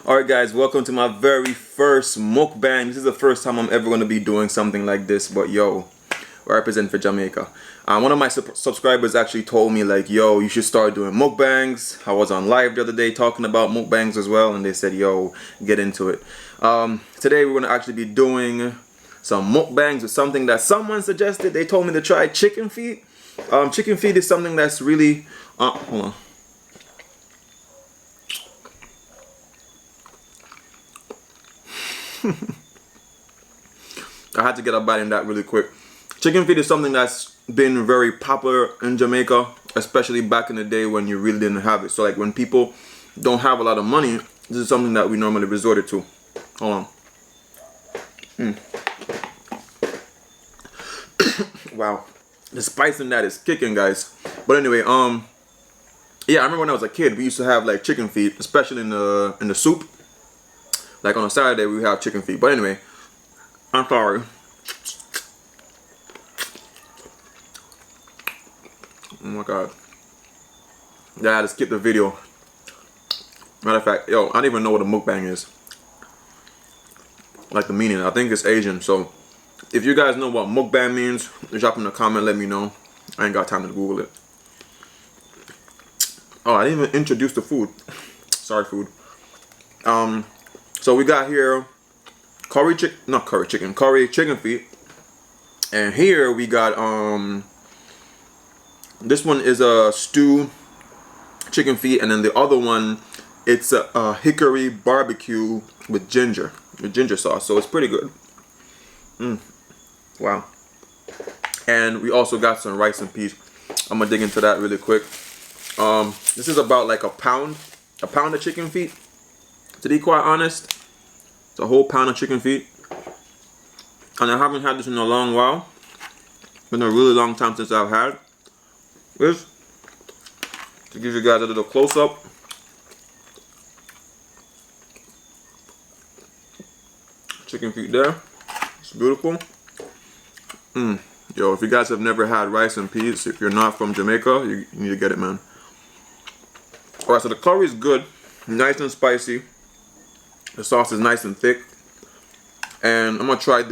Alright guys, welcome to my very first mukbang. This is the first time I'm ever going to be doing something like this, but yo, I represent for Jamaica. One of my subscribers actually told me like, yo, you should start doing mukbangs. I was on live the other day talking about mukbangs as well, and they said, yo, get into it. Today we're going to actually be doing some mukbangs with something that someone suggested. They told me to try chicken feet. Chicken feet is something that's really, hold on. I had to get a bite in that really quick. Chicken feet is something that's been very popular in Jamaica, especially back in the day when you really didn't have it. So like when people don't have a lot of money, this is something that we normally resorted to. Hold on. Wow, the spice in that is kicking, guys. But anyway, yeah, I remember when I was a kid, we used to have like chicken feet, especially in the soup. Like on a Saturday, we would have chicken feet. But anyway, I'm sorry. Oh my god. Yeah, I had to skip the video. Matter of fact, yo, I don't even know what a mukbang is. Like the meaning. I think it's Asian. So if you guys know what mukbang means, drop in the comment, let me know. I ain't got time to Google it. Oh, I didn't even introduce the food. Sorry, food. So we got here curry chicken feet. And here we got this one is a stew chicken feet, and then the other one it's a hickory barbecue with ginger sauce. So it's pretty good. Wow. And we also got some rice and peas. I'm gonna dig into that really quick. This is about like a pound of chicken feet. To be quite honest, it's a whole pound of chicken feet. And I haven't had this in a long while. Been a really long time since I've had this. To give you guys a little close up. Chicken feet there. It's beautiful. Yo, if you guys have never had rice and peas, if you're not from Jamaica, you need to get it, man. Alright, so the curry is good. Nice and spicy. The sauce is nice and thick. And I'm gonna try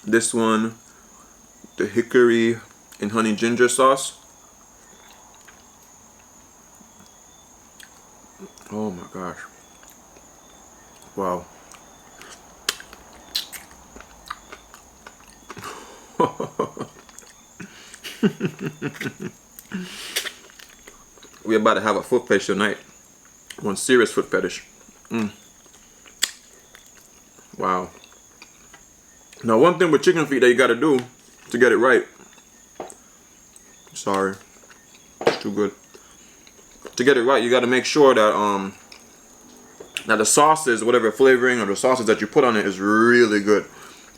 this one, the hickory and honey ginger sauce. Oh my gosh. Wow. We're about to have a foot fetish tonight. One serious foot fetish. Wow. Now one thing with chicken feet that you gotta do to get it right. Sorry. It's too good. To get it right, you gotta make sure that that the sauces, whatever flavoring or the sauces that you put on it is really good.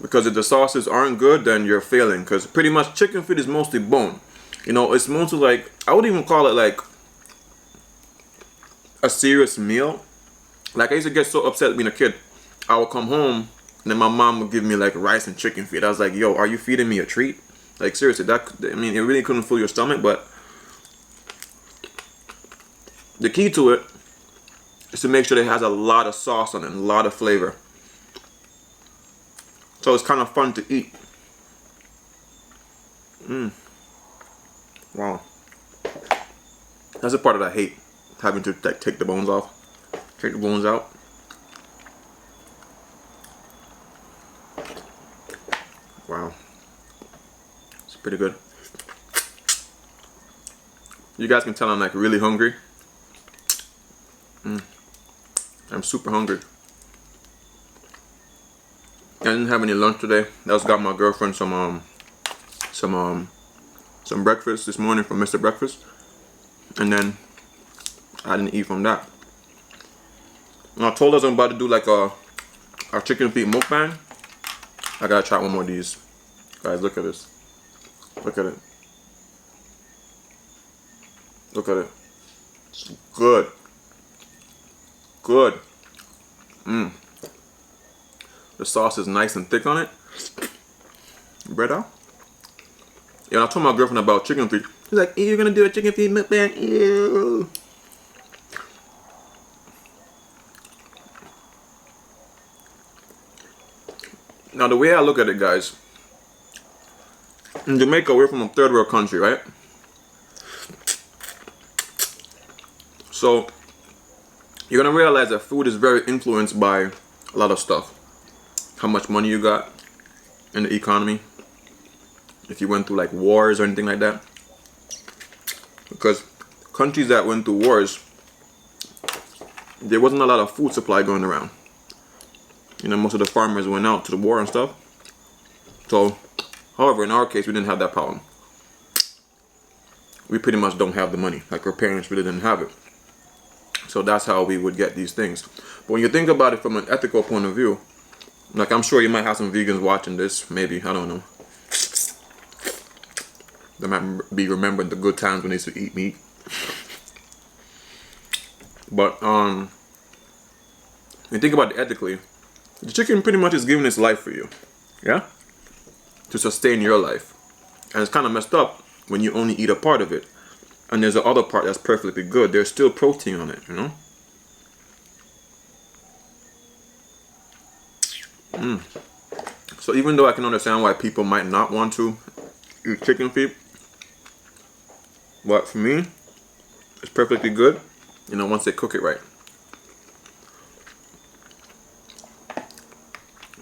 Because if the sauces aren't good, then you're failing. Because pretty much chicken feet is mostly bone. You know, it's mostly like, I would even call it like a serious meal. Like I used to get so upset being a kid. I would come home and then my mom would give me like rice and chicken feet. I was like, yo, are you feeding me a treat? Like seriously, I mean, it really couldn't fill your stomach, but the key to it is to make sure it has a lot of sauce on it, and a lot of flavor. So it's kind of fun to eat. Wow. That's the part that I hate, having to like take the bones off. Take the bones out. Wow. It's pretty good. You guys can tell I'm like really hungry. I'm super hungry. I didn't have any lunch today. I just got my girlfriend some breakfast this morning from Mr. Breakfast, and then I didn't eat from that. And I told us I'm about to do like a chicken feet mukbang. I gotta try one more of these. Guys, look at this. Look at it. Look at it. It's good. Good. The sauce is nice and thick on it. Bread out. Yeah, I told my girlfriend about chicken feet. She's like, you're gonna do a chicken feet mukbang? Ew. Now the way I look at it, guys, in Jamaica, we're from a third world country, right? So you're gonna realize that food is very influenced by a lot of stuff. How much money you got in the economy, if you went through like wars or anything like that. Because countries that went through wars, there wasn't a lot of food supply going around. You know, most of the farmers went out to the war and stuff. So, however, in our case, we didn't have that problem. We pretty much don't have the money. Like, our parents really didn't have it. So that's how we would get these things. But when you think about it from an ethical point of view, like, I'm sure you might have some vegans watching this, maybe, I don't know. They might be remembering the good times when they used to eat meat. But when you think about it ethically, the chicken pretty much is giving its life for you, yeah, to sustain your life. And it's kind of messed up when you only eat a part of it, and there's the other part that's perfectly good. There's still protein on it, you know. So even though I can understand why people might not want to eat chicken feet, but for me, it's perfectly good, you know, once they cook it right.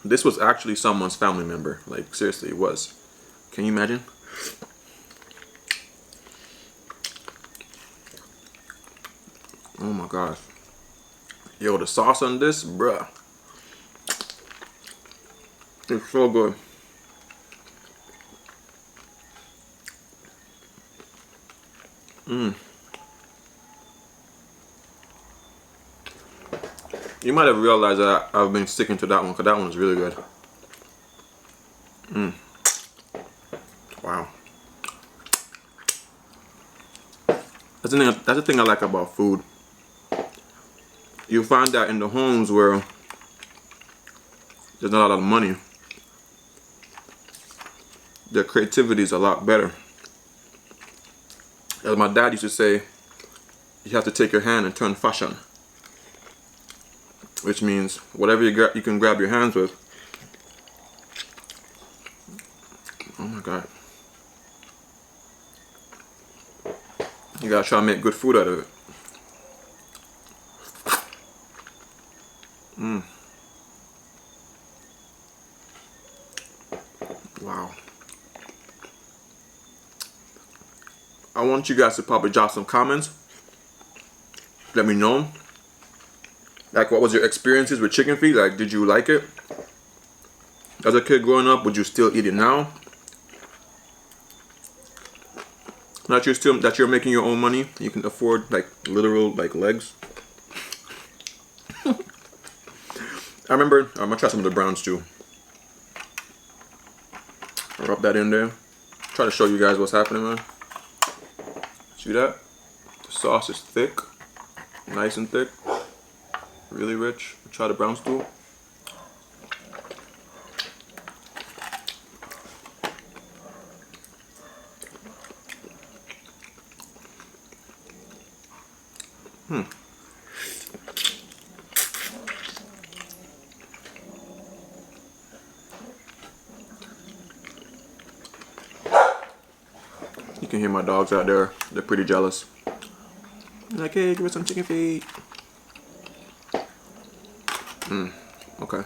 This was actually someone's family member. Like, seriously, it was. Can you imagine? Oh my gosh. Yo, the sauce on this, bruh. It's so good. You might have realized that I've been sticking to that one, because that one is really good. Wow. That's the thing I like about food. You find that in the homes where there's not a lot of money, their creativity is a lot better. As my dad used to say, you have to take your hand and turn fashion. Which means whatever you can grab your hands with. Oh my God. You gotta try to make good food out of it. Wow. I want you guys to probably drop some comments. Let me know. Like, what was your experiences with chicken feet? Like, did you like it? As a kid growing up, would you still eat it now? That you're making your own money, you can afford like literal like legs. I remember, I'm gonna try some of the brown stew. Rub that in there. Try to show you guys what's happening, man. See that? The sauce is thick, nice and thick, really rich. Try the brown stew. You can hear my dogs out there. They're pretty jealous. They're like, hey, give us some chicken feet. Okay.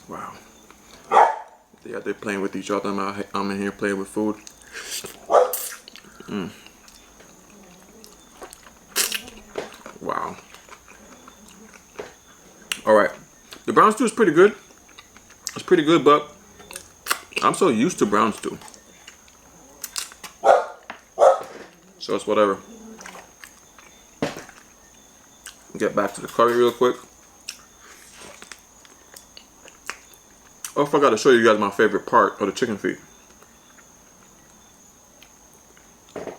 Wow. Yeah, they're playing with each other. I'm in here playing with food. Wow. Alright. The brown stew is pretty good. It's pretty good, but I'm so used to brown stew. So it's whatever. Get back to the curry real quick. Oh, I forgot to show you guys my favorite part of the chicken feet.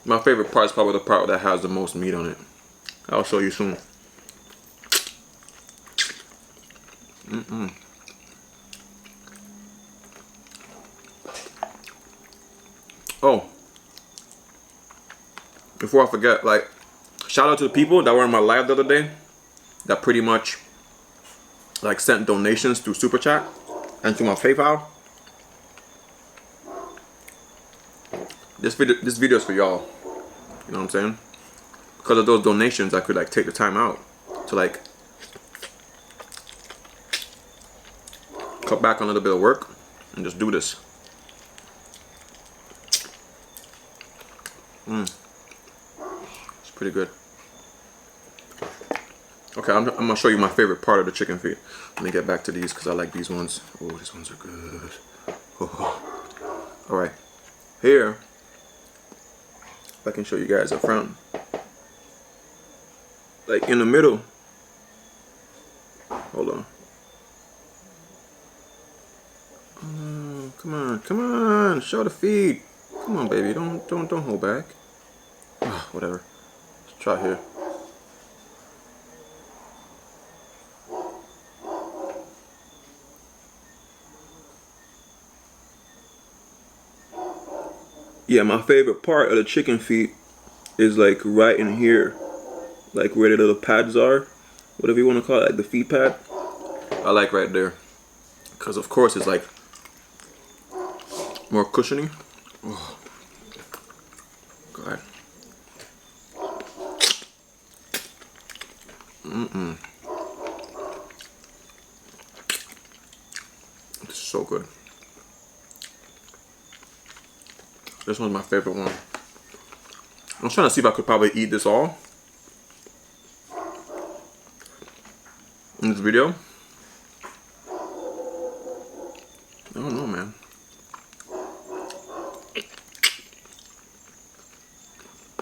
My favorite part is probably the part that has the most meat on it. I'll show you soon. Oh, before I forget, like, shout out to the people that were in my live the other day that pretty much like sent donations through Super Chat and through my PayPal. This video is for y'all. You know what I'm saying? Because of those donations, I could like take the time out to like cut back on a little bit of work and just do this. It's pretty good. Okay, I'm gonna show you my favorite part of the chicken feet. Let me get back to these because I like these ones. Oh, these ones are good. Oh. All right, here, if I can show you guys up front, like in the middle. Hold on. Come on, show the feet. Come on, baby, don't hold back. Oh, whatever. Let's try here. Yeah, my favorite part of the chicken feet is like right in here, like where the little pads are, whatever you want to call it, like the feet pad. I like right there, because of course it's like more cushiony. Oh. God. It's so good. This one's my favorite one. I'm trying to see if I could probably eat this all in this video. I don't know, man.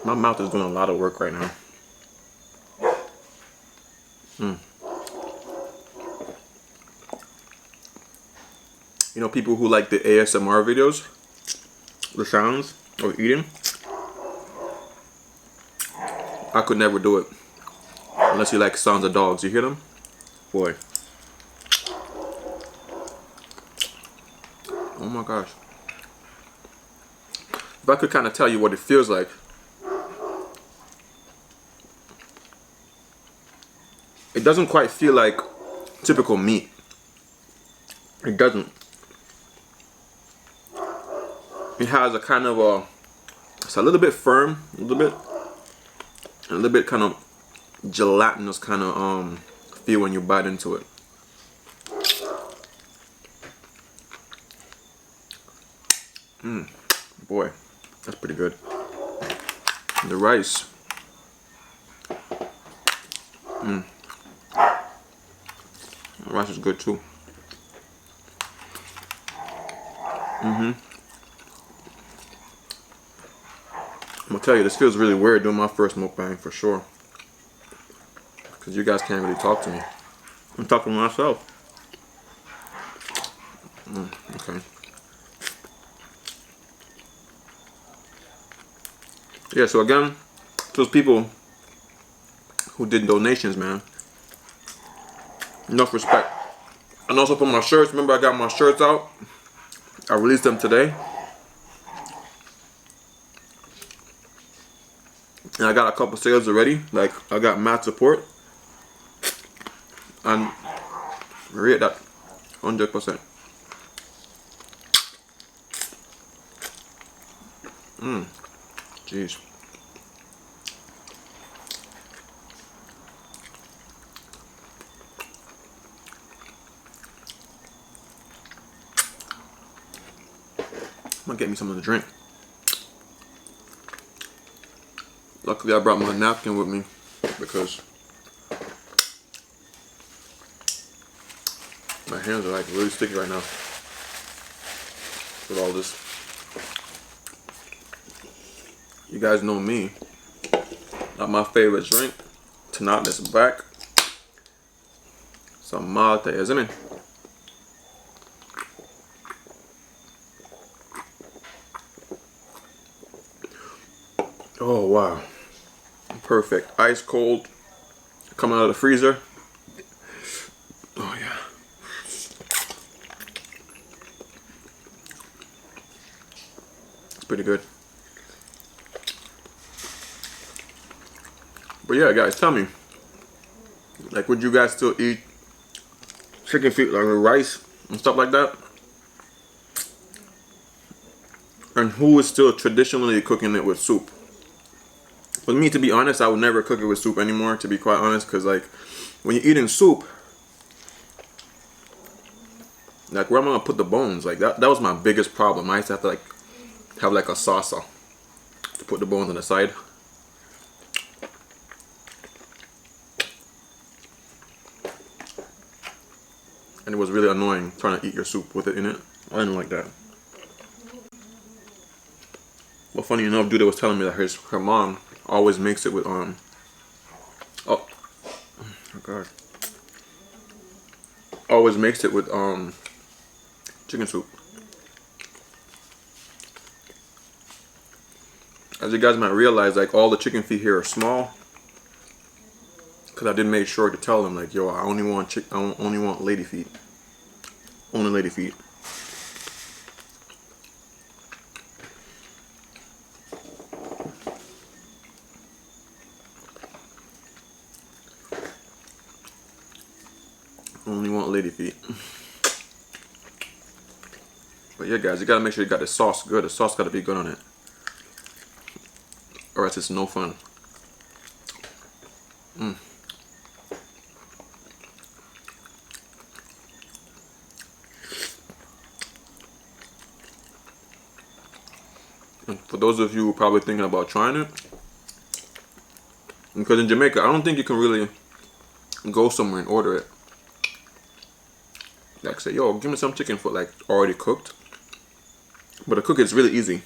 My mouth is doing a lot of work right now. You know, people who like the ASMR videos, the sounds of eating, I could never do it unless you like sounds of dogs. You hear them? Boy. Oh my gosh. If I could kind of tell you what it feels like, it doesn't quite feel like typical meat. It doesn't. It has a kind of a, it's a little bit firm, a little bit kind of gelatinous kind of feel when you bite into it. Boy, that's pretty good. And the rice. The rice is good too. I'm gonna tell you, this feels really weird doing my first mukbang for sure. Because you guys can't really talk to me. I'm talking to myself. Okay. Yeah, so again, those people who did donations, man, enough respect. And also for my shirts, remember I got my shirts out? I released them today. And I got a couple sales already. Like, I got mad support. And rate that 100%. Jeez. I'm gonna get me something to drink. Luckily, I brought my napkin with me because my hands are like really sticky right now with all this. You guys know me. Not my favorite drink. Tonight, this back. Some mate, isn't it? Oh wow. Perfect. Ice cold. Coming out of the freezer. Oh yeah. pretty good. But yeah, guys, tell me, like, would you guys still eat chicken feet like with rice and stuff like that? And who is still traditionally cooking it with soup? For me, to be honest, I would never cook it with soup anymore, to be quite honest, because like when you're eating soup, like where am I gonna put the bones? Like that was my biggest problem. I used to have to like have like a saucer to put the bones on the side. And it was really annoying trying to eat your soup with it in it. I didn't like that. But funny enough, dude was telling me that her mom always makes it with oh my god. Always makes it with chicken soup. As you guys might realize, like all the chicken feet here are small. Cause I did make sure to tell them like, yo, I only want lady feet. Only lady feet. Only want lady feet. But yeah, guys, you gotta make sure you got the sauce good. The sauce gotta be good on it, or else it's no fun. And for those of you who are probably thinking about trying it, because in Jamaica, I don't think you can really go somewhere and order it. Like say, yo, give me some chicken foot like already cooked. But to cook it's really easy.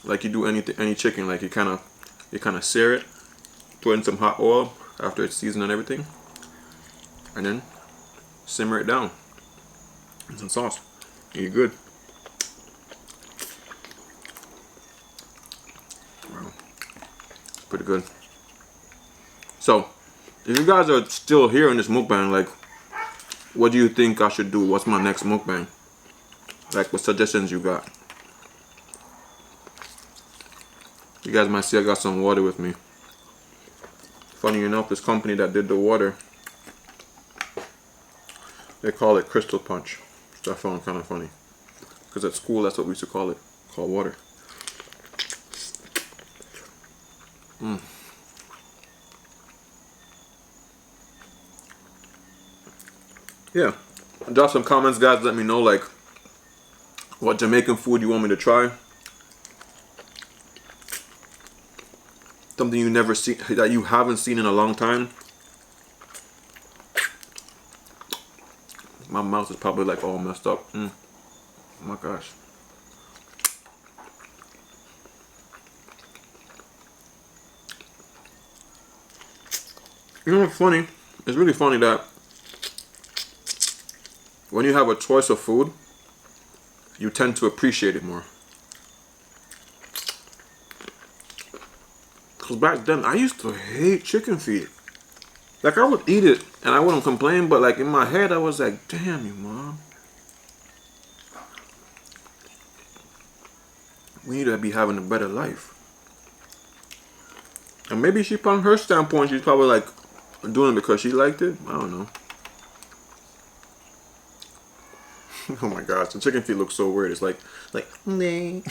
Like you do any chicken, like you kind of sear it, put in some hot oil after it's seasoned and everything, and then simmer it down in some sauce. And you're good. Wow, it's pretty good. So, if you guys are still here in this mukbang, like, what do you think I should do? What's my next mukbang? Like, what suggestions you got? You guys might see I got some water with me. Funny enough, this company that did the water, they call it Crystal Punch, which I found kind of funny. Because at school, that's what we used to call it, called water. Yeah, drop some comments, guys. Let me know like what Jamaican food you want me to try. Something you never seen, that you haven't seen in a long time. My mouth is probably like all messed up. Oh my gosh. You know what's funny? It's really funny that when you have a choice of food, you tend to appreciate it more. Because back then, I used to hate chicken feet. Like, I would eat it, and I wouldn't complain, but like in my head, I was like, damn you, Mom. We need to be having a better life. And maybe she, from her standpoint, she's probably like doing it because she liked it. I don't know. Oh my gosh, the chicken feet look so weird. It's like, nee.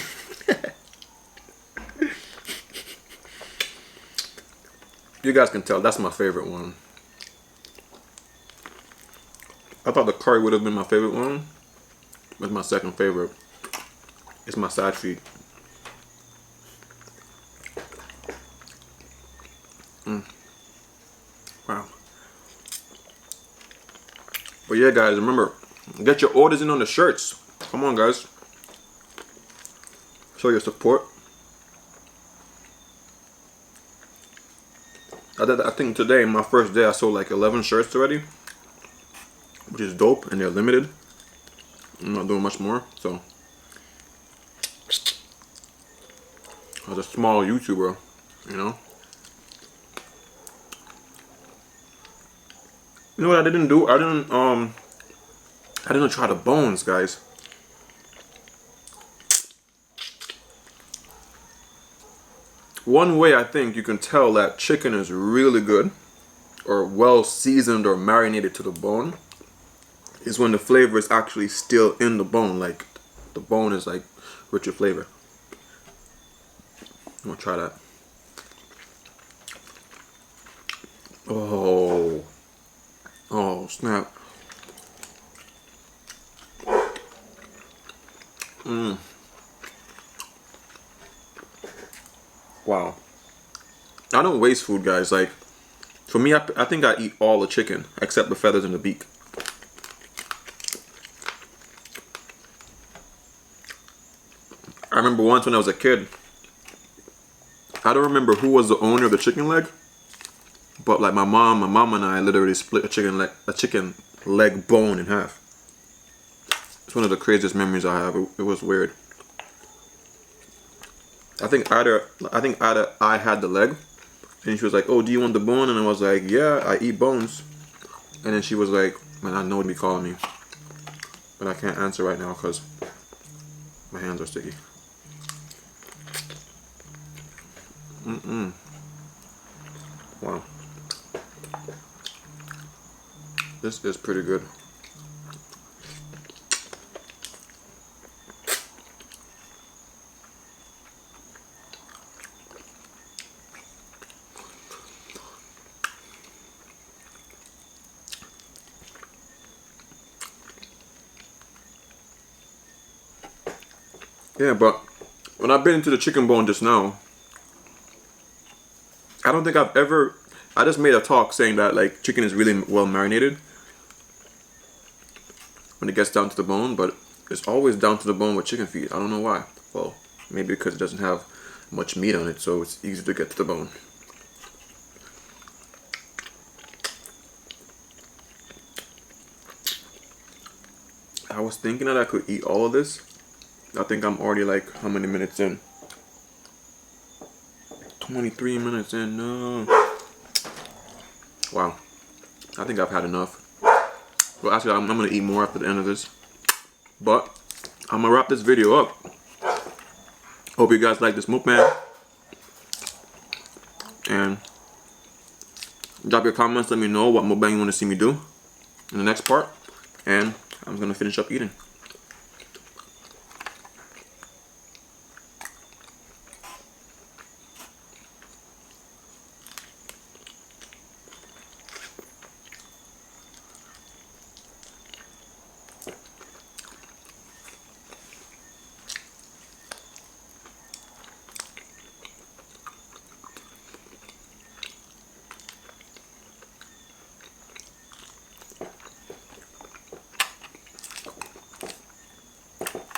You guys can tell, that's my favorite one. I thought the curry would have been my favorite one. It's my second favorite. It's my side feet. Wow. But yeah, guys, remember, get your orders in on the shirts. Come on, guys. Show your support. I think today, my first day, I sold like 11 shirts already, which is dope, and they're limited. I'm not doing much more, so. I was a small YouTuber, you know. You know what I didn't do? I didn't I didn't try the bones, guys. One way I think you can tell that chicken is really good or well seasoned or marinated to the bone is when the flavor is actually still in the bone. Like the bone is like richer flavor. I'm gonna try that. Oh, oh snap. Wow. I don't waste food, guys. Like, for me, I think I eat all the chicken except the feathers and the beak. I remember once when I was a kid, I don't remember who was the owner of the chicken leg, but like my mom and I literally split a chicken leg bone in half. It's one of the craziest memories I have. It was weird. I think either I had the leg, and she was like, "Oh, do you want the bone?" And I was like, "Yeah, I eat bones." And then she was like, "Man, I know what to be calling me, but I can't answer right now because my hands are sticky." Wow. This is pretty good. Yeah, but when I've been into the chicken bone just now, I don't think I've ever, I just made a talk saying that like chicken is really well marinated when it gets down to the bone, but it's always down to the bone with chicken feet. I don't know why. Well, maybe because it doesn't have much meat on it, so it's easy to get to the bone. I was thinking that I could eat all of this. I think I'm already like, how many minutes in? 23 minutes in, no. Wow. I think I've had enough. Well, actually, I'm gonna eat more after the end of this. But, I'm gonna wrap this video up. Hope you guys like this mukbang. And drop your comments, let me know what mukbang you wanna see me do in the next part. And I'm gonna finish up eating.